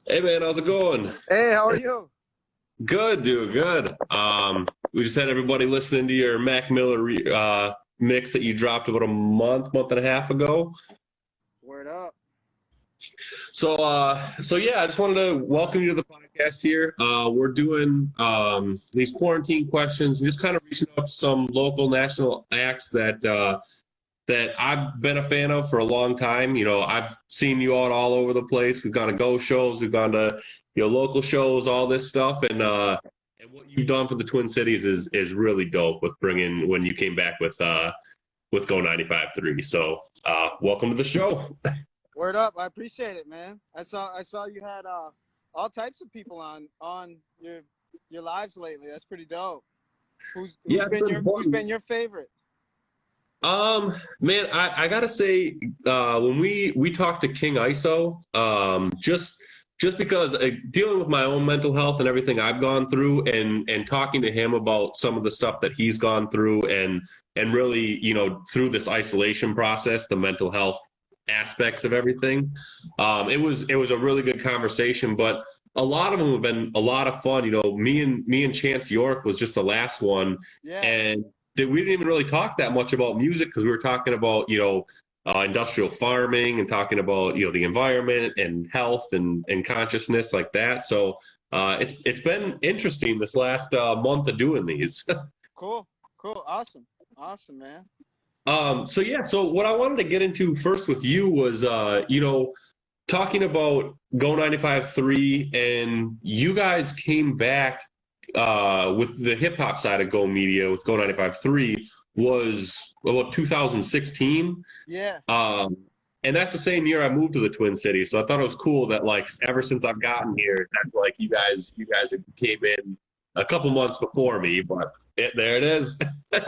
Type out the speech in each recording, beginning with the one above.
Hey man, how's it going? Hey, how are you? Good, dude, good. We just had everybody listening to your Mac Miller mix that you dropped about a month and a half ago. Word up. So yeah, I just wanted to welcome you to the podcast here. We're doing these quarantine questions and just kind of reaching out to some local national acts that I've been a fan of for a long time. I've seen you out all over the place. We've gone to go shows, we've gone to local shows, all this stuff, and what you've done for the Twin Cities is really dope with bringing when you came back with Go 95.3. So welcome to the show. Word up. I appreciate it, man. I saw you had all types of people on your lives lately. That's pretty dope. Yeah, it's been Who's fun. been your favorite? Man, I gotta say, when we talked to King ISO, just because dealing with my own mental health and everything I've gone through, and talking to him about some of the stuff that he's gone through, and really, through this isolation process, the mental health aspects of everything, it was a really good conversation. But a lot of them have been a lot of fun. Me and Chance York was just the last one, Yeah. and we didn't even really talk that much about music because we were talking about industrial farming and talking about the environment and health and consciousness like that. So it's been interesting this last month of doing these. Cool. Cool. Awesome. Awesome, man. So yeah, so what I wanted to get into first with you was talking about Go 95.3, and you guys came back with the hip hop side of Go Media with Go 95.3 was about 2016. Yeah. And that's the same year I moved to the Twin Cities. So I thought it was cool that like ever since I've gotten here, that like you guys came in a couple months before me, but there it is. For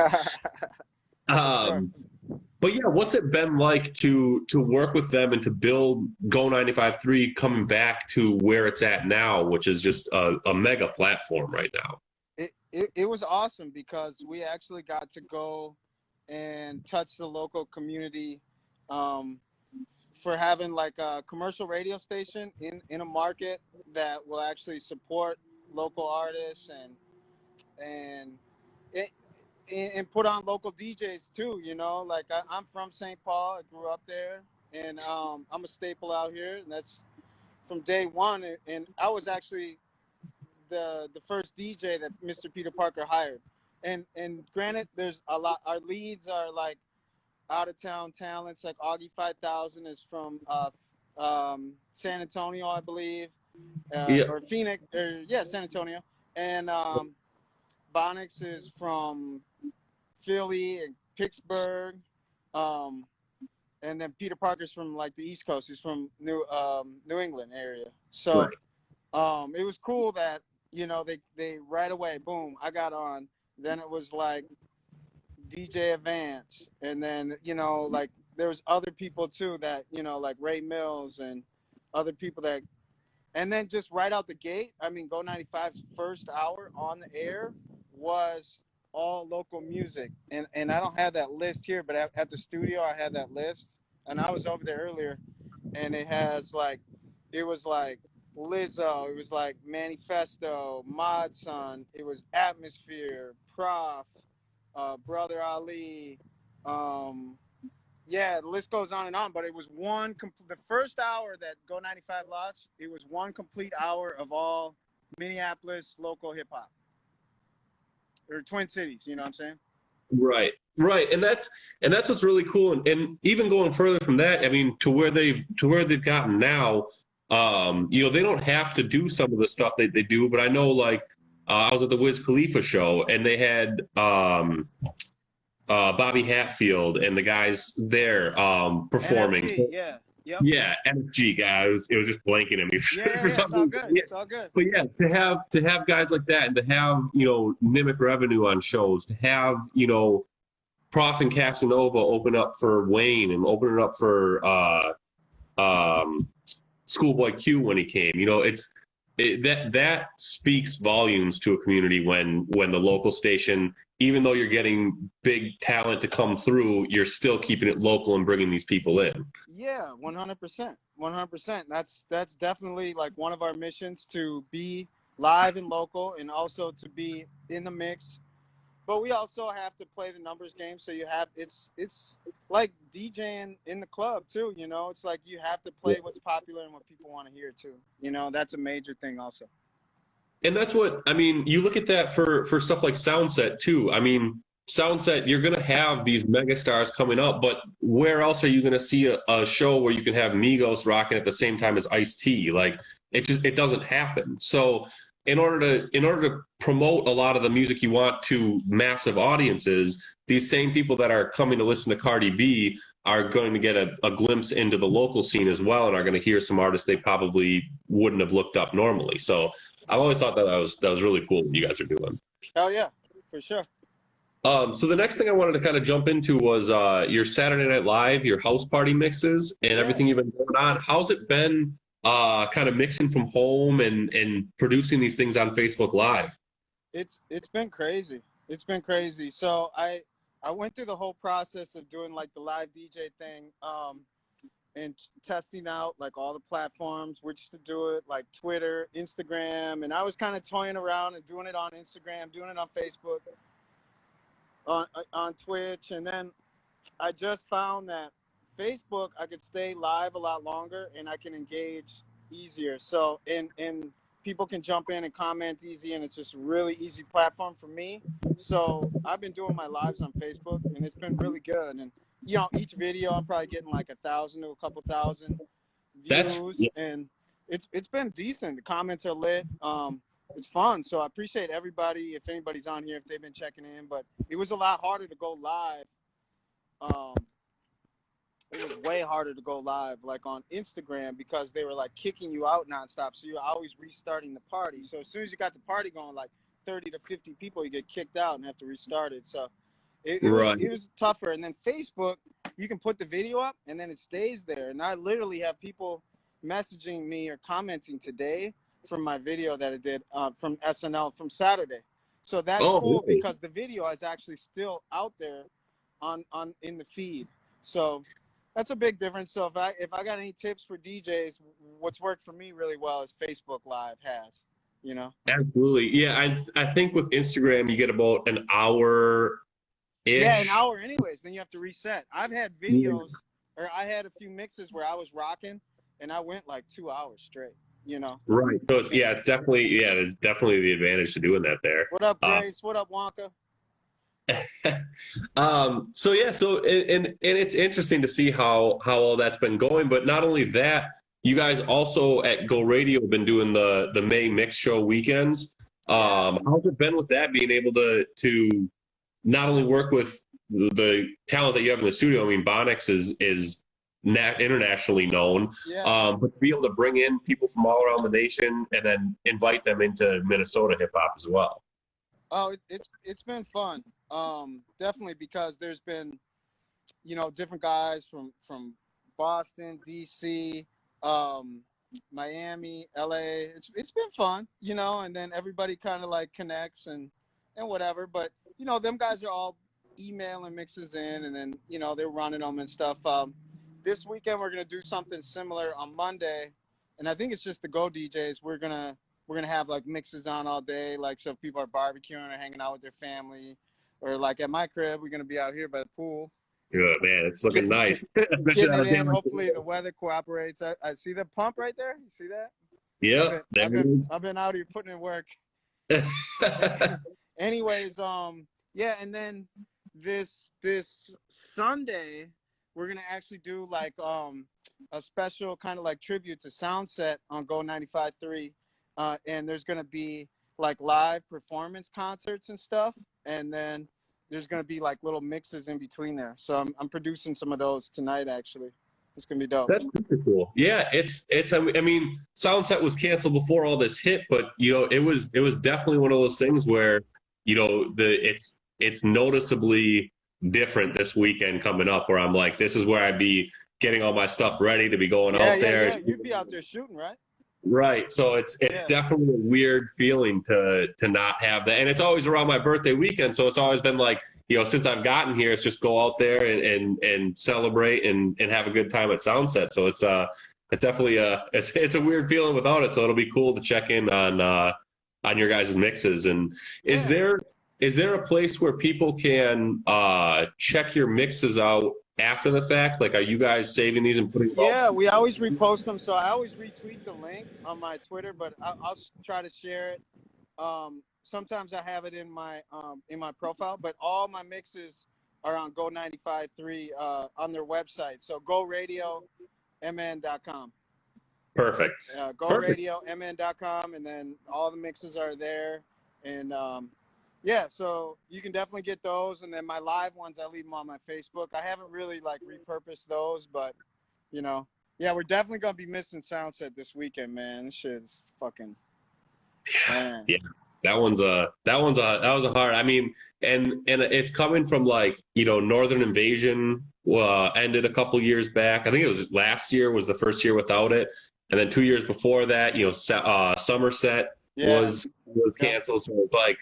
sure. um, but yeah, what's it been like to work with them and to build Go 95.3 coming back to where it's at now, which is just a mega platform right now? It was awesome because we actually got to go and touch the local community, um, for having like a commercial radio station in a market that will actually support local artists and it, and put on local DJs too. Like I'm from St. Paul. I grew up there, and I'm a staple out here, and that's from day one. And I was actually the first DJ that Mr. Peter Parker hired. And granted, there's a lot. Our leads are like out of town talents. Like Augie 5000 is from San Antonio, I believe, Yeah. or Phoenix, or yeah, San Antonio, and Bonix is from Philly and Pittsburgh, um, and then Peter Parker's from like the East Coast. He's from New England area. So Right. it was cool that they right away, boom, I got on. Then it was like DJ Advance, and then like there was other people too that like Ray Mills and other people that, and then just right out the gate, I mean, Go 95's first hour on the air was all local music, and I don't have that list here, but at the studio I had that list, and I was over there earlier, and it was like Lizzo, it was like Manifesto, Mod Sun, it was Atmosphere, Prof, Brother Ali, um, yeah, the list goes on and on. But it was the first hour that Go 95 launched. It was one complete hour of all Minneapolis local hip hop or Twin Cities. You know what I'm saying? Right, and that's what's really cool, and even going further from that, I mean, to where they've gotten now, they don't have to do some of the stuff that they do, but I know like I was at the Wiz Khalifa show, and they had Bobby Hatfield and the guys there performing. NFG, yeah, yep, Yeah, MFG guy, it was just blanking at me yeah, for yeah. some It's all reason. good. Yeah, It's all good. but yeah, to have guys like that, and to have mimic revenue on shows, to have Prof and Casanova open up for Wayne and open it up for Schoolboy Q when he came. That speaks volumes to a community when the local station even though you're getting big talent to come through, you're still keeping it local and bringing these people in. Yeah, 100%. 100%. That's definitely like one of our missions, to be live and local and also to be in the mix. But we also have to play the numbers game. So you have, it's like DJing in the club too, you know. It's like you have to play what's popular and what people want to hear too. You know, that's a major thing also. And that's what, I mean, you look at that for stuff like Soundset too. I mean, Soundset, you're going to have these mega stars coming up, but where else are you going to see a show where you can have Migos rocking at the same time as Ice-T? Like, it doesn't happen. So in order to promote a lot of the music you want to massive audiences, these same people that are coming to listen to Cardi B are going to get a glimpse into the local scene as well, and are going to hear some artists they probably wouldn't have looked up normally. So I've always thought that was really cool what you guys are doing. Hell yeah, for sure. So the next thing I wanted to kind of jump into was your Saturday Night Live, your house party mixes, and everything you've been going on. How's it been kind of mixing from home and producing these things on Facebook Live? It's been crazy. It's been crazy. So I went through the whole process of doing like the live DJ thing, and testing out like all the platforms, which to do it, like Twitter, Instagram, and I was kind of toying around and doing it on Instagram, doing it on Facebook, on Twitch, and then I just found that Facebook, I could stay live a lot longer and I can engage easier. So and people can jump in and comment easy, and it's just a really easy platform for me. So I've been doing my lives on Facebook, and it's been really good. And you know, each video I'm probably getting like 1,000 to a couple thousand views, and it's been decent. The comments are lit. It's fun. So I appreciate everybody, if anybody's on here, if they've been checking in. But it was a lot harder to go live. It was way harder to go live like on Instagram, because they were like kicking you out nonstop. So you're always restarting the party. So as soon as you got the party going, like 30 to 50 people, you get kicked out and have to restart it. So it was tougher. And then Facebook, you can put the video up and then it stays there. And I literally have people messaging me or commenting today from my video that I did from SNL from Saturday. So that's cool, really? Because the video is actually still out there on in the feed. So that's a big difference. So if I got any tips for DJs, what's worked for me really well is Facebook Live has, you know? Absolutely. Yeah, I think with Instagram you get about an hour-ish. Yeah, an hour anyways. Then you have to reset. I've had videos, or I had a few mixes where I was rocking and I went like 2 hours straight, you know? Right. So it's definitely the advantage to doing that there. What up, Grace? What up, Wonka? So it's interesting to see how all that's been going. But not only that, you guys also at Go Radio have been doing the May Mix Show weekends. How's it been with that, being able to not only work with the talent that you have in the studio? I mean, Bonix is internationally known, but to be able to bring in people from all around the nation and then invite them into Minnesota hip hop as well. Oh, it's been fun. Definitely, because there's been, you know, different guys from Boston, DC, Miami, LA. It's been fun, you know, and then everybody kind of like connects and whatever. But you know, them guys are all emailing mixes in, and then you know they're running them and stuff. This weekend we're gonna do something similar on Monday, and I think it's just the Go DJs. We're gonna have like mixes on all day, like so if people are barbecuing or hanging out with their family, or like at my crib, we're gonna be out here by the pool. Good, man. It's looking nice. Getting it in. Hopefully the weather cooperates. I see the pump right there. You see that? Yeah. I've been out here putting in work. Anyways, yeah, and then this Sunday we're gonna actually do like a special kind of like tribute to Soundset on Go 95.3. And there's going to be like live performance concerts and stuff. And then there's going to be like little mixes in between there. So I'm producing some of those tonight, actually. It's going to be dope. That's super cool. Yeah, it's. I mean, Soundset was canceled before all this hit, but you know, it was definitely one of those things where, you know, it's noticeably different this weekend coming up, where I'm like, this is where I'd be getting all my stuff ready to be going out there. Yeah, you'd be out there shooting, right? Right. So it's Yeah. definitely a weird feeling to not have that. And it's always around my birthday weekend. So it's always been like, since I've gotten here, it's just go out there and celebrate and have a good time at Soundset. So it's definitely it's a weird feeling without it. So it'll be cool to check in on your guys' mixes. And is Yeah. there a place where people can check your mixes out after the fact? Like, are you guys saving these and putting them out? Yeah, we always repost them. So I always retweet the link on my Twitter, but I'll try to share it. Sometimes I have it in my profile, but all my mixes are on Go 95.3 on their website. So GoRadioMN.com. Perfect. Perfect. GoRadioMN.com, and then all the mixes are there. And yeah, so you can definitely get those. And then my live ones, I leave them on my Facebook. I haven't really like repurposed those, but yeah, we're definitely gonna be missing Soundset this weekend, man. This shit's fucking man. Yeah. That was a hard. I mean, and it's coming from like, Northern Invasion ended a couple years back. I think it was last year was the first year without it. And then 2 years before that, Somerset Yeah. was canceled. So it's like,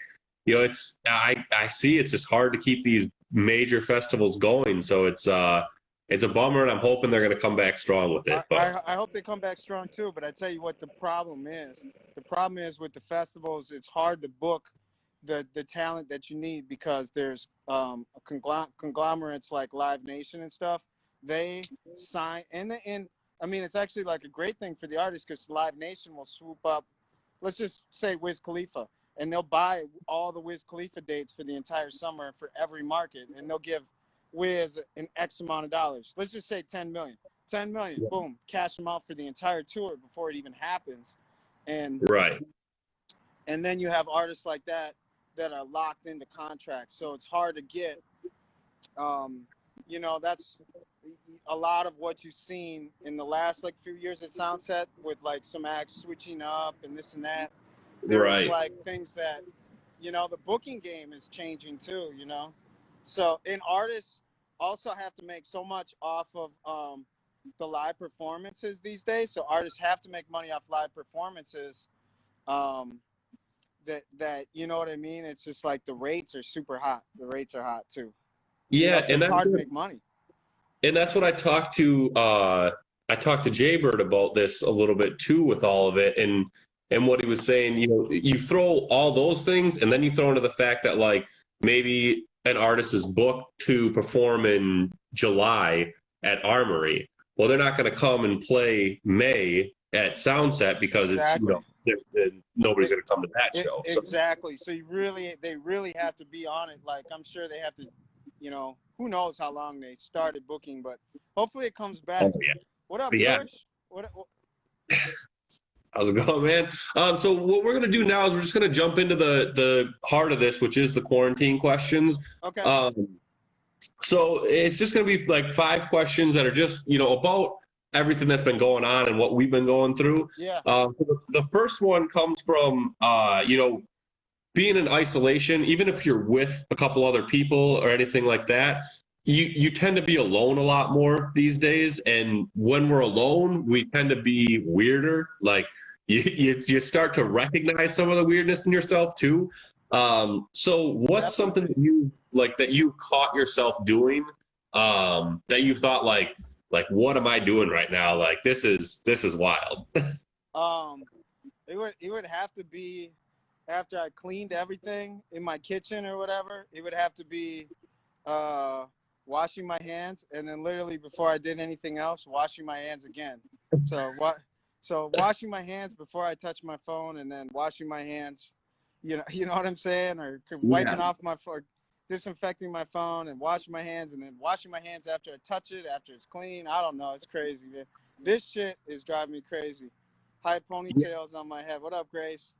I see it's just hard to keep these major festivals going. So it's a bummer, and I'm hoping they're going to come back strong with it. But I hope they come back strong too. But I tell you what, the problem is. The problem is with the festivals, it's hard to book the talent that you need because there's conglomerates like Live Nation and stuff. They sign and I mean, it's actually like a great thing for the artists because Live Nation will swoop up. Let's just say Wiz Khalifa, and they'll buy all the Wiz Khalifa dates for the entire summer for every market, and they'll give Wiz an X amount of dollars. Let's just say 10 million. 10 million, boom, cash them out for the entire tour before it even happens. And right. and then you have artists like that are locked into contracts. So it's hard to get that's a lot of what you've seen in the last like few years at Soundset with like some acts switching up and this and that. There's Right. like things that the booking game is changing too, So, and artists also have to make so much off of the live performances these days. So artists have to make money off live performances. That you know what I mean? It's just like the rates are super hot. The rates are hot too. Yeah, So and it's hard to make money. and that's what I talked to Jaybird about this a little bit too with all of it, and what he was saying, you throw all those things and then you throw into the fact that like maybe an artist is booked to perform in July at Armory. Well, they're not going to come and play May at Soundset because Exactly. nobody's going to come to that show. Exactly. So they really have to be on it. Like I'm sure they have to, who knows how long they started booking, but hopefully it comes back. Oh, yeah. What up, Yeah. George? What How's it going, man? So what we're gonna do now is we're just gonna jump into the heart of this, which is the quarantine questions. Okay. So it's just gonna be like 5 questions that are just about everything that's been going on and what we've been going through. Yeah. So the first one comes from being in isolation, even if you're with a couple other people or anything like that. You tend to be alone a lot more these days, and when we're alone, we tend to be weirder. Like you start to recognize some of the weirdness in yourself too. So what's something that you caught yourself doing that you thought like what am I doing right now? Like this is wild. It would have to be after I cleaned everything in my kitchen or whatever. It would have to be washing my hands, and then literally before I did anything else, washing my hands again. So washing my hands before I touch my phone, and then washing my hands, you know what I'm saying, or wiping off my phone, disinfecting my phone, and washing my hands, and then washing my hands after I touch it, after it's clean. I don't know, it's crazy, man. This shit is driving me crazy. High ponytails on my head. What up, Grace?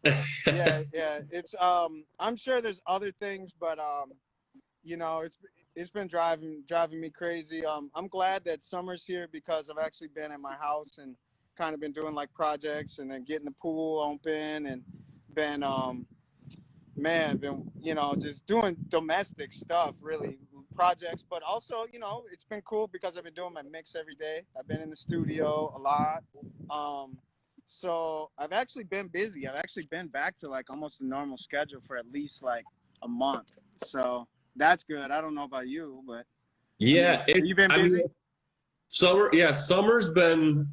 Yeah. It's I'm sure there's other things, but it's been driving me crazy. I'm glad that summer's here because I've actually been at my house and kind of been doing like projects and then getting the pool open and been just doing domestic stuff, really projects. But also, it's been cool because I've been doing my mix every day. I've been in the studio a lot. So I've actually been busy. I've actually been back to like almost a normal schedule for at least like a month. So that's good. I don't know about you, but I mean, Yeah, have you been I mean, busy? summer's been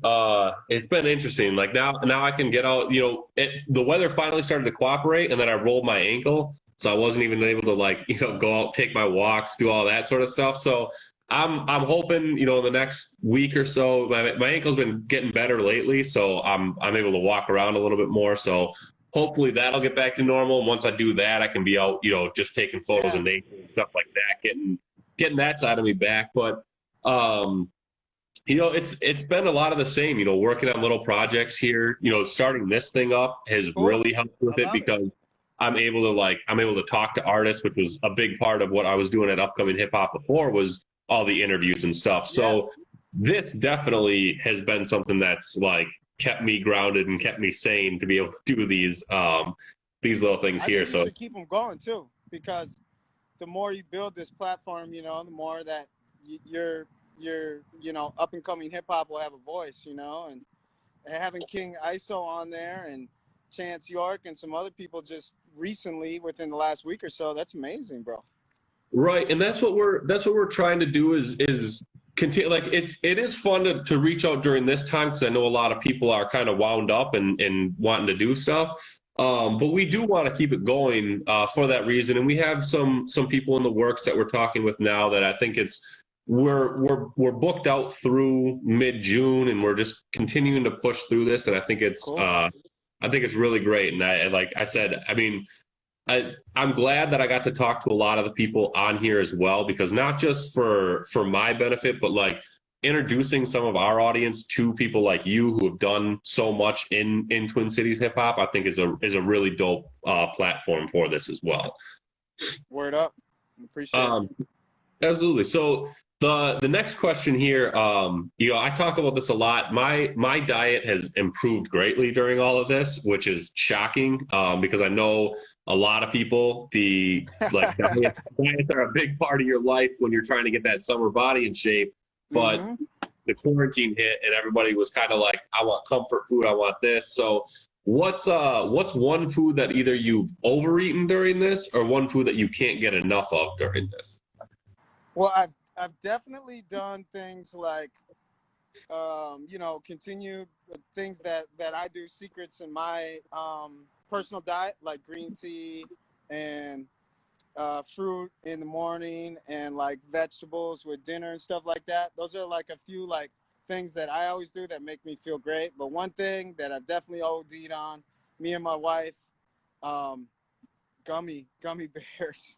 it's been interesting. Like now I can get out, the weather finally started to cooperate and then I rolled my ankle. So I wasn't even able to like, go out, take my walks, do all that sort of stuff. So I'm hoping, in the next week or so, my ankle's been getting better lately, so I'm able to walk around a little bit more. So hopefully that'll get back to normal. And once I do that, I can be out, just taking photos Yeah. of nature and stuff like that, getting that side of me back. But um it's been a lot of the same, working on little projects here. Starting this thing up has Cool. really helped with I it love it. because I'm able to talk to artists, which was a big part of what I was doing at Upcoming Hip Hop before was all the interviews and stuff. Yeah. So this definitely has been something that's like kept me grounded and kept me sane to be able to do these little things I here. think you So should keep them going too, because the more you build this platform, the more that your up and coming hip hop will have a voice, and having King ISO on there and Chance York and some other people just recently within the last week or so, that's amazing, bro. right, and that's what we're trying to do is continue. Like it is fun to reach out during this time because I know a lot of people are kind of wound up and wanting to do stuff. But we do want to keep it going for that reason, and we have some people in the works that we're talking with now that I think we're booked out through mid-June, and we're just continuing to push through this, and Cool. I think it's really great. And like I said, I mean, I'm glad that I got to talk to a lot of the people on here as well, because not just for my benefit, but like introducing some of our audience to people like you who have done so much in Twin Cities hip hop, I think is a really dope platform for this as well. Word up. Appreciate it. Um, Absolutely. So the next question here, I talk about this a lot. My diet has improved greatly during all of this, which is shocking, because I know a lot of people, the like diets are a big part of your life when you're trying to get that summer body in shape. But hmm the quarantine hit and everybody was kind of like, I want comfort food, I want this. So what's one food that either you've overeaten during this or one food that you can't get enough of during this? Well, I've definitely done things like continue things that I do secrets in my personal diet, like green tea and fruit in the morning and like vegetables with dinner and stuff like that. Those are like a few like things that I always do that make me feel great. But one thing that I've definitely OD'd on, me and my wife, um, gummy bears.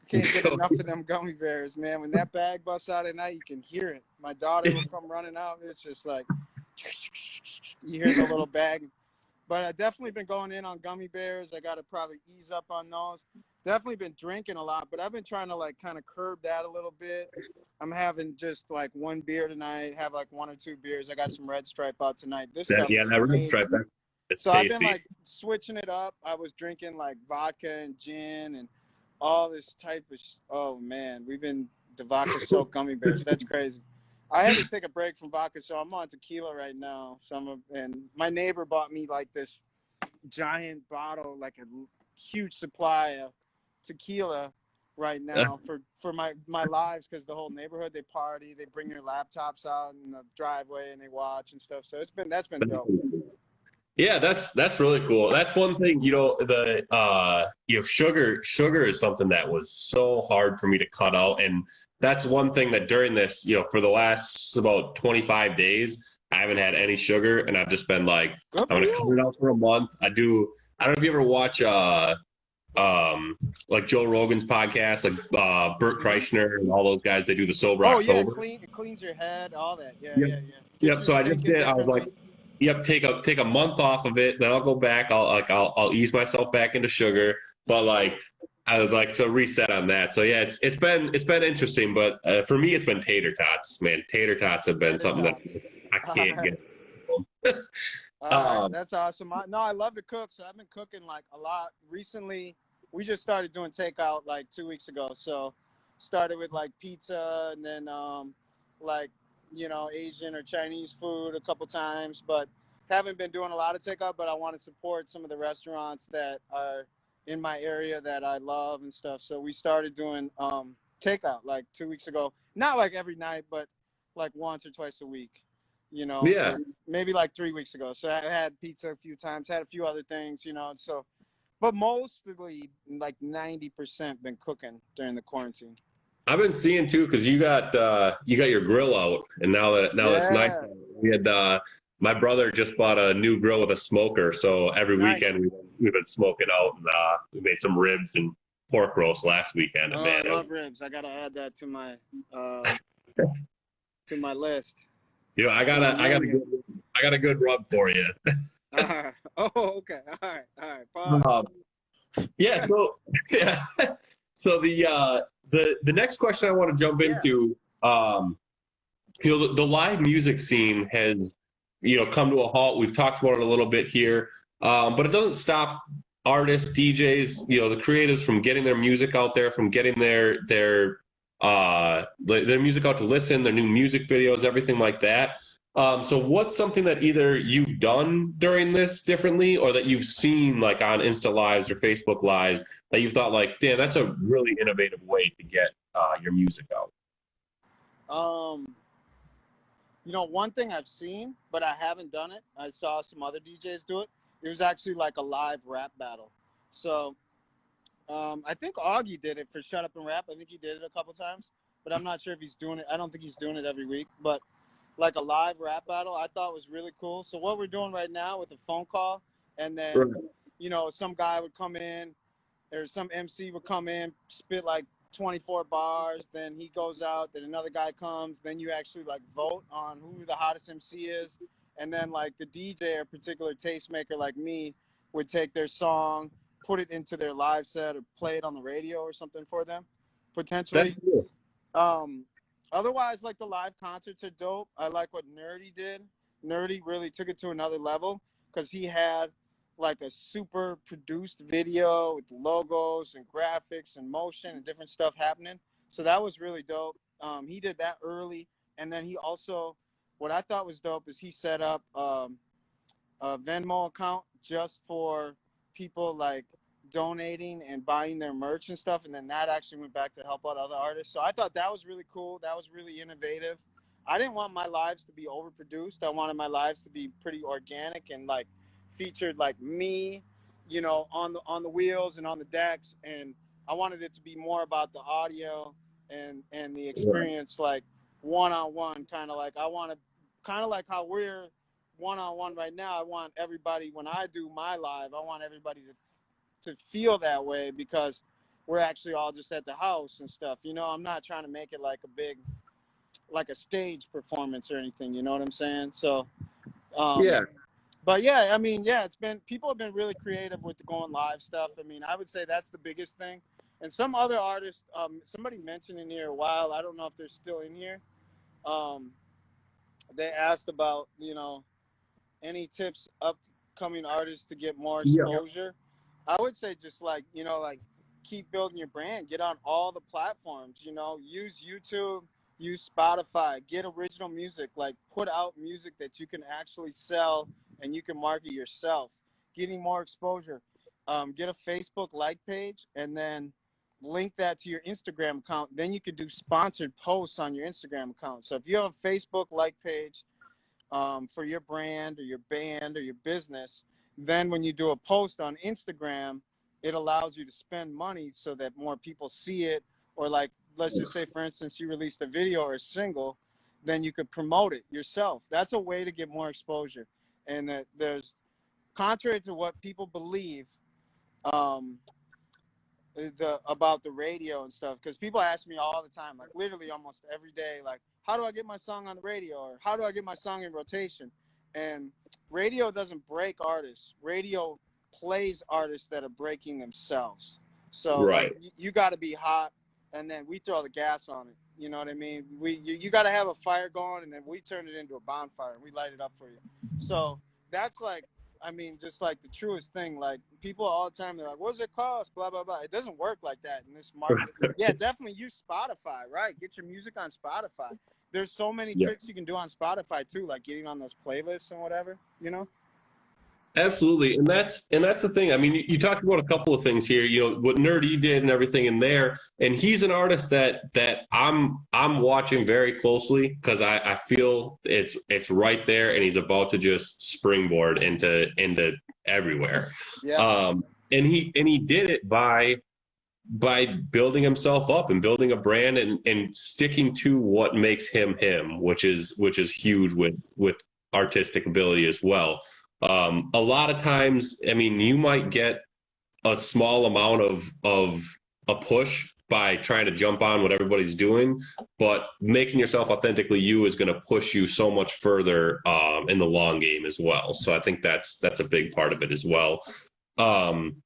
Can't get enough of them gummy bears, man. When that bag busts out at night, you can hear it. My daughter will come running out. It's just like you hear the little bag. But I've definitely been going in on gummy bears. I got to probably ease up on those. Definitely been drinking a lot, but I've been trying to like kind of curb that a little bit. I'm having just like one beer tonight, have like one or two beers. I got some Red Stripe out tonight. This stuff is That red stripe, amazing. it's So I've been tasty. like switching it up. I was drinking like vodka and gin and all this type of. Oh man, we've been the vodka soaked gummy bears. That's crazy. I had to take a break from vodka, so I'm on tequila right now. And my neighbor bought me like this giant bottle, like a huge supply of tequila right now for my lives, because the whole neighborhood, they party, they bring their laptops out in the driveway and they watch and stuff. So that's been dope. Yeah, that's really cool. That's one thing, the sugar is something that was so hard for me to cut out. And that's one thing that during this, for the last about 25 days, I haven't had any sugar and I've just been like, Good I'm for gonna cut you. it out for a month. I don't know if you ever watch like Joe Rogan's podcast, like Bert hmm Kreischer and all those guys, they do the sober Oh yeah, October. it cleans your head, all that. Yeah, Yep. yeah, yeah. Gets Yep. you So I just thinking did. I was like, differently. yep, take a month off of it, then I'll go back. I'll ease myself back into sugar, but like I was like so reset on that. So yeah, it's been interesting, but for me it's been tater tots. Man, tater tots have been Tater something that tots. I All can't right. get. All right, Um, that's awesome. No, I love to cook, so I've been cooking like a lot recently. We just started doing takeout like 2 weeks ago. So started with like pizza and then like Asian or Chinese food a couple times. But haven't been doing a lot of takeout, but I want to support some of the restaurants that are in my area that I love and stuff. So we started doing takeout like 2 weeks ago. Not like every night, but like once or twice a week, you know, Yeah. or maybe like 3 weeks ago. So I had pizza a few times, had a few other things, you know. So, but mostly like 90% been cooking during the quarantine. I've been seeing too, because you got your grill out, and now it's nice. Yeah, We had my brother just bought a new grill with a smoker, so every nice. weekend we've been smoking out, and we made some ribs and pork roast last weekend, and Oh, I man, love ribs. I gotta add that to my list. you know, To my menu. I got a good rub for you. Oh, okay. All right. Pause. Um, yeah, so yeah, so the next question I want to jump Yeah. into, you know, the live music scene has, you know, come to a halt. We've talked about it a little bit here, but it doesn't stop artists, DJs, you know, the creatives from getting their music out there, from getting their music out to listen, their new music videos, everything like that. So what's something that either you've done during this differently, or that you've seen like on Insta Lives or Facebook Lives that you've thought like, damn, that's a really innovative way to get your music out? You know, one thing I've seen, but I haven't done it. I saw some other DJs do it. It was actually like a live rap battle. So I think Augie did it for Shut Up and Rap. I think he did it a couple times, but I'm not sure if he's doing it. I don't think he's doing it every week, but like a live rap battle, I thought was really cool. So what we're doing right now with a phone call, and then, Right. you know, some guy would come in, or some MC would come in, spit like 24 bars, then he goes out, then another guy comes, then you actually like vote on who the hottest MC is, and then like the DJ or particular tastemaker like me would take their song, put it into their live set, or play it on the radio or something for them, That's potentially. cool. Um, Otherwise, like the live concerts are dope. I like what Nerdy did. Nerdy really took it to another level because he had like a super produced video with logos and graphics and motion and different stuff happening. So that was really dope. He did that early, and then he also, what I thought was dope is he set up a Venmo account just for people like donating and buying their merch and stuff, and then that actually went back to help out other artists. So I thought that was really cool. That was really innovative. I didn't want my lives to be overproduced. I wanted my lives to be pretty organic and like featured like me, you know, on the wheels and on the decks, and I wanted it to be more about the audio and the Right. experience, like one-on-one, kind of like I want to, kind of like how we're one-on-one right now. I want everybody, when I do my live, I want everybody to feel that way, because we're actually all just at the house and stuff. You know, I'm not trying to make it like a big, like a stage performance or anything. You know what I'm saying? So, Yeah. but yeah, I mean, yeah, it's been, people have been really creative with the going live stuff. I mean, I would say that's the biggest thing. And some other artists, somebody mentioned in here a while, I don't know if they're still in here. Um, they asked about, you know, any tips upcoming artists to get more Yeah. exposure. I would say just like, you know, like keep building your brand, get on all the platforms, you know, use YouTube, use Spotify, get original music, like put out music that you can actually sell and you can market yourself, getting more exposure. Get a Facebook like page and then link that to your Instagram account. Then you could do sponsored posts on your Instagram account. So if you have a Facebook like page, for your brand or your band or your business, then when you do a post on Instagram, it allows you to spend money so that more people see it. Or like, let's just say, for instance, you released a video or a single, then you could promote it yourself. That's a way to get more exposure. And that there's, contrary to what people believe, um, about the radio and stuff, because people ask me all the time, like literally almost every day, like, how do I get my song on the radio, or how do I get my song in rotation? And radio doesn't break artists. Radio plays artists that are breaking themselves. So like Right. you got to be hot, and then we throw the gas on it. You know what I mean? You got to have a fire going, and then we turn it into a bonfire and we light it up for you. So that's like, I mean, just like the truest thing. Like people all the time, they're like, "What does it cost?" Blah blah blah. It doesn't work like that in this market. Yeah, definitely use Spotify. Right, get your music on Spotify. There's so many Yeah. tricks you can do on Spotify too, like getting on those playlists and whatever. You know. Absolutely, and that's the thing. I mean, you talked about a couple of things here. You know what Nerdy did and everything in there, and he's an artist that I'm watching very closely because I feel it's right there, and he's about to just springboard into everywhere. Yeah. And he did it by building himself up and building a brand and sticking to what makes him him, which is huge with artistic ability as well. A lot of times, I mean, you might get a small amount of a push by trying to jump on what everybody's doing, but making yourself authentically you is going to push you so much further in the long game as well. So I think that's a big part of it as well. Um,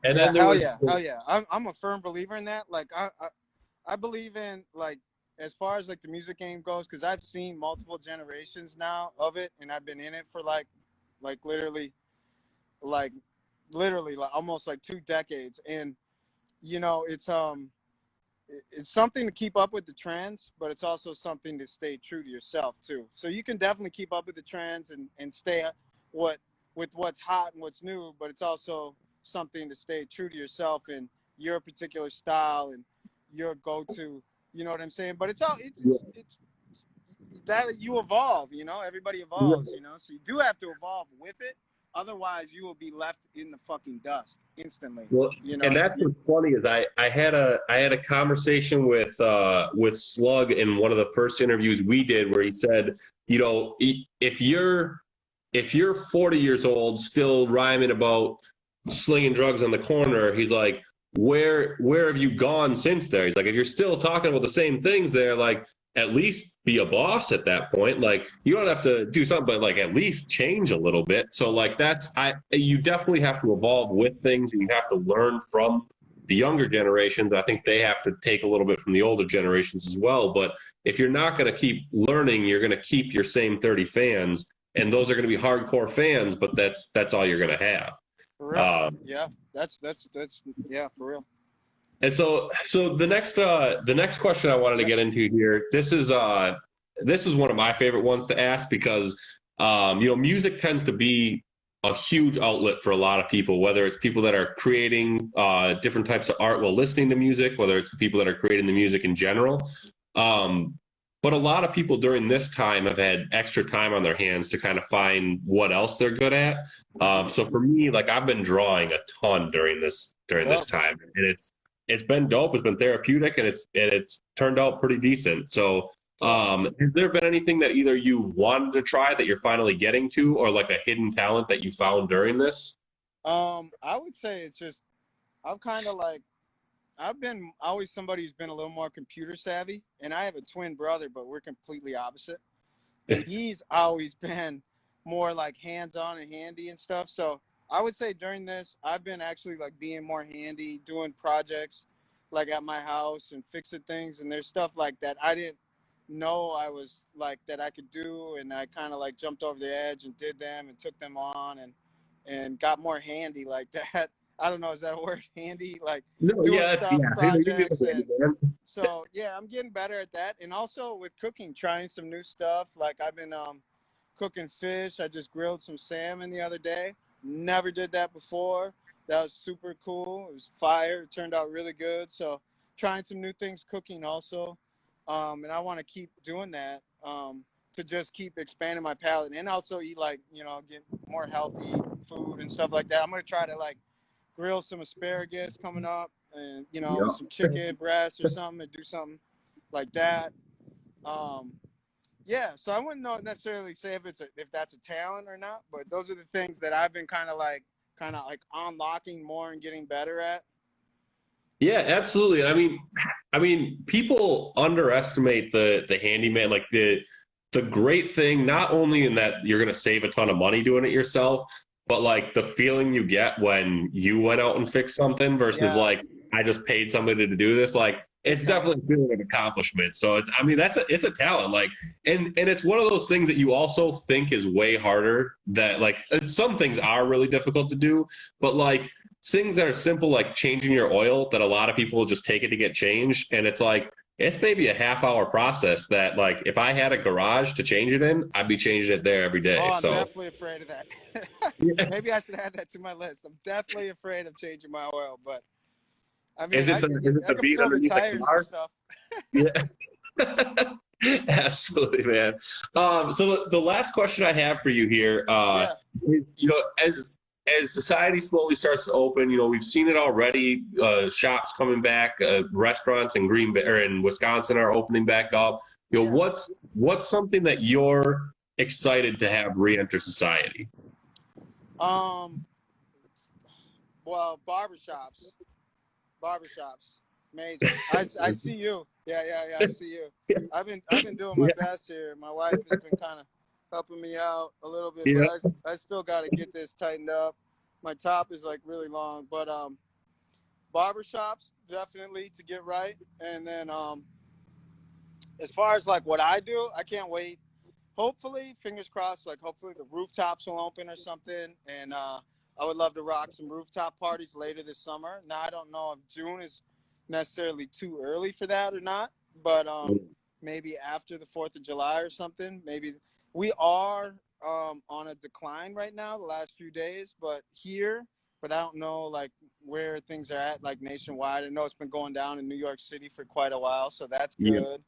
and Yeah, then there hell was yeah, hell yeah. I'm a firm believer in that. Like I believe in like as far as like the music game goes, because I've seen multiple generations now of it, and I've been in it for like like literally like almost like 2 decades, and it's something to keep up with the trends, but it's also something to stay true to yourself too. So you can definitely keep up with the trends and stay what with what's hot and what's new, but it's also something to stay true to yourself and your particular style and your go-to. You know what I'm saying? But it's all it's that you evolve. Everybody evolves. So you do have to evolve with it. Otherwise, you will be left in the fucking dust instantly. Well, and that's what's funny is I had a conversation with Slug in one of the first interviews we did where he said, if you're 40 years old still rhyming about slinging drugs on the corner, he's like, where have you gone since there? He's like, if you're still talking about the same things there, like at least be a boss at that point. Like you don't have to do something, but like at least change a little bit. So like you definitely have to evolve with things, and you have to learn from the younger generations. I think they have to take a little bit from the older generations as well. But if you're not going to keep learning, you're going to keep your same 30 fans, and those are going to be hardcore fans, but that's all you're going to have. For real. Yeah, that's yeah, for real. And so the next question I wanted to get into here, this is one of my favorite ones to ask because music tends to be a huge outlet for a lot of people, whether it's people that are creating different types of art while listening to music, whether it's the people that are creating the music in general. But a lot of people during this time have had extra time on their hands to kind of find what else they're good at. So for me, like I've been drawing a ton during this time, and it's been dope. It's been therapeutic, and it's turned out pretty decent. So has there been anything that either you wanted to try that you're finally getting to, or like a hidden talent that you found during this? I would say it's just I've been always somebody who's been a little more computer savvy, and I have a twin brother, but we're completely opposite. And he's always been more like hands-on and handy and stuff. So I would say during this, I've been actually like being more handy, doing projects like at my house and fixing things. And there's stuff like that I didn't know I was like that I could do, and I kind of like jumped over the edge and did them and took them on and got more handy like that. I don't know, is that a word? Handy, like No, doing yeah, stuff, projects, and man. so yeah, I'm getting better at that. And also with cooking, trying some new stuff. Like I've been cooking fish. I just grilled some salmon the other day. Never did that before. That was super cool. It was fire. It turned out really good. So trying some new things cooking also. And I want to keep doing that to just keep expanding my palate, and also eat get more healthy food and stuff like that. I'm going to try to like grill some asparagus coming up, and some chicken breast or something, and do something like that. Yeah, so I wouldn't know necessarily say if that's a talent or not, but those are the things that I've been kind of like unlocking more and getting better at. Yeah, absolutely. I mean, people underestimate the handyman, like the great thing, not only in that you're going to save a ton of money doing it yourself, but like the feeling you get when you went out and fixed something versus like I just paid somebody to do this. Like it's definitely a feeling of accomplishment. So it's a talent. Like and it's one of those things that you also think is way harder. That like some things are really difficult to do, but like things that are simple, like changing your oil, that a lot of people just take it to get changed, and it's like it's maybe a half-hour process that, like, if I had a garage to change it in, I'd be changing it there every day. Oh, I'm So definitely afraid of that. yeah. Maybe I should add that to my list. I'm definitely afraid of changing my oil, but I Is mean, it I the can beat fill the underneath the tires and car? stuff. Yeah. Absolutely, man. So the last question I have for you here Yeah, is, as society slowly starts to open, we've seen it already. Shops coming back, restaurants in Green Bay or in Wisconsin are opening back up. yeah. What's something that you're excited to have re-enter society? Um, well, barbershops, major. I see you. Yeah. I see you. I've been doing my Yeah, best here. My wife has been kind of helping me out a little bit, but yeah, I still got to get this tightened up. My top is like really long, but barbershops definitely to get right. And then as far as like what I do, I can't wait. Hopefully, fingers crossed, like hopefully the rooftops will open or something. And I would love to rock some rooftop parties later this summer. Now I don't know if June is necessarily too early for that or not, but maybe after the 4th of July or something. Maybe we are on a decline right now the last few days, but I don't know like where things are at like nationwide. I know it's been going down in New York City for quite a while, so that's yeah. good.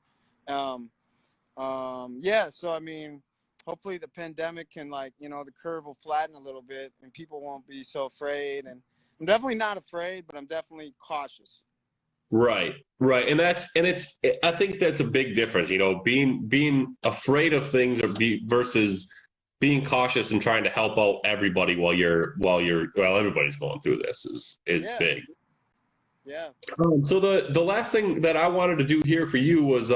Um, yeah, so I mean, hopefully the pandemic can like, the curve will flatten a little bit and people won't be so afraid. And I'm definitely not afraid, but I'm definitely cautious. Right, right, and I think that's a big difference. Being afraid of things versus being cautious and trying to help out everybody while everybody's going through this is Yeah, big. yeah. So the last thing that I wanted to do here for you was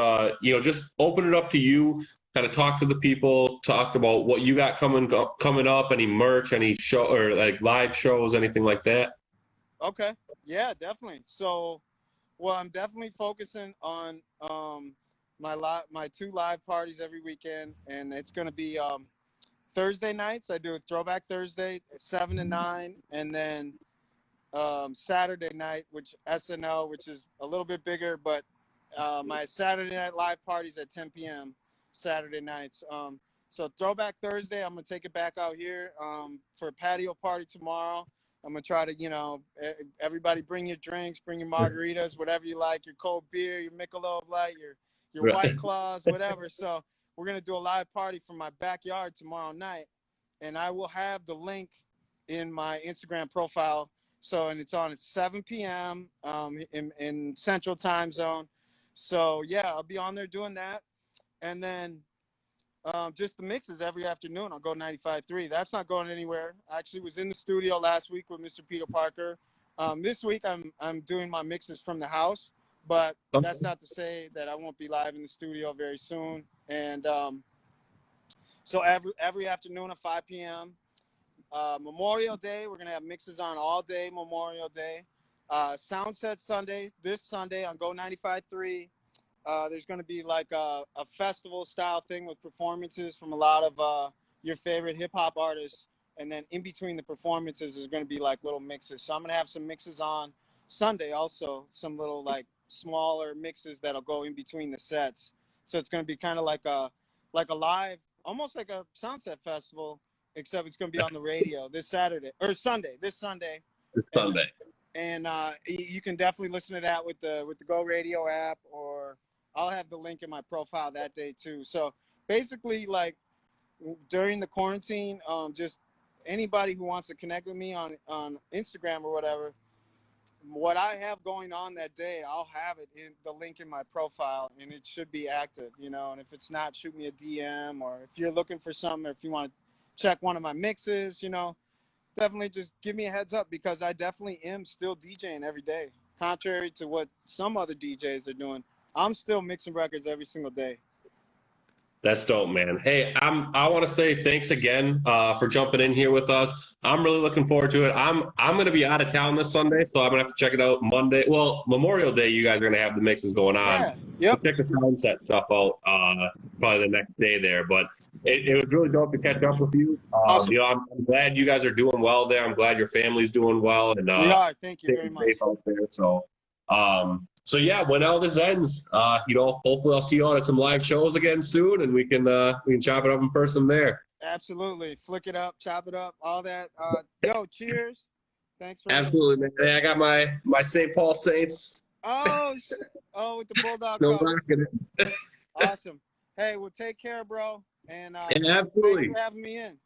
just open it up to you, kind of talk to the people, talk about what you got coming up, any merch, any show or like live shows, anything like that. Okay. Yeah, definitely. So, well, I'm definitely focusing on my two live parties every weekend, and it's going to be Thursday nights. I do a Throwback Thursday, 7 to 9, and then Saturday night, which SNL, which is a little bit bigger, but my Saturday night live parties at 10 p.m. Saturday nights. So Throwback Thursday, I'm gonna take it back out here for a patio party tomorrow. I'm gonna try to, everybody bring your drinks, bring your margaritas, whatever you like, your cold beer, your Michelob Light, your White Right. Claws, whatever. So we're gonna do a live party from my backyard tomorrow night, and I will have the link in my Instagram profile. So, and it's on at 7 p.m. In Central Time Zone. So, yeah, I'll be on there doing that. And then just the mixes every afternoon. I'll go 95.3. That's not going anywhere. I actually was in the studio last week with Mr. Peter Parker. This week I'm doing my mixes from the house, but that's not to say that I won't be live in the studio very soon. And so every afternoon at 5 p.m. Memorial Day, we're going to have mixes on all day Memorial Day. Soundset Sunday, this Sunday on Go 95.3. There's going to be like a festival style thing with performances from a lot of your favorite hip hop artists. And then in between the performances is going to be like little mixes. So I'm going to have some mixes on Sunday also, some little like smaller mixes that'll go in between the sets. So it's going to be kind of like a live, almost like a Soundset festival, except it's going to be on the radio this Saturday or Sunday, this Sunday. This And Sunday. you can definitely listen to that with the Go Radio app, or I'll have the link in my profile that day too. So basically, like during the quarantine, just anybody who wants to connect with me on Instagram or whatever, what I have going on that day, I'll have it in the link in my profile, and it should be active, And if it's not, shoot me a DM, or if you're looking for something, or if you want to check one of my mixes, definitely just give me a heads up, because I definitely am still DJing every day. Contrary to what some other DJs are doing, I'm still mixing records every single day. That's dope, man. Hey, I want to say thanks again for jumping in here with us. I'm really looking forward to it. I'm going to be out of town this Sunday, so I'm going to have to check it out Monday. Well, Memorial Day, you guys are going to have the mixes going on. Yeah. Yep. Check the Soundset stuff out probably the next day there. But it was really dope to catch up with you. Awesome. I'm glad you guys are doing well there. I'm glad your family's doing well, and We are. Thank you very staying much. safe out there. So, So yeah, when all this ends, hopefully I'll see you all at some live shows again soon, and we can chop it up in person there. Absolutely. Flick it up, chop it up, all that. Yo, cheers. Thanks for Absolutely, man. Hey, I got my St. Paul Saints. Oh shit. Oh, with the Bulldog No Cup. rocking it. Awesome. Hey, well take care, bro. And Yeah, thanks absolutely. for having me in.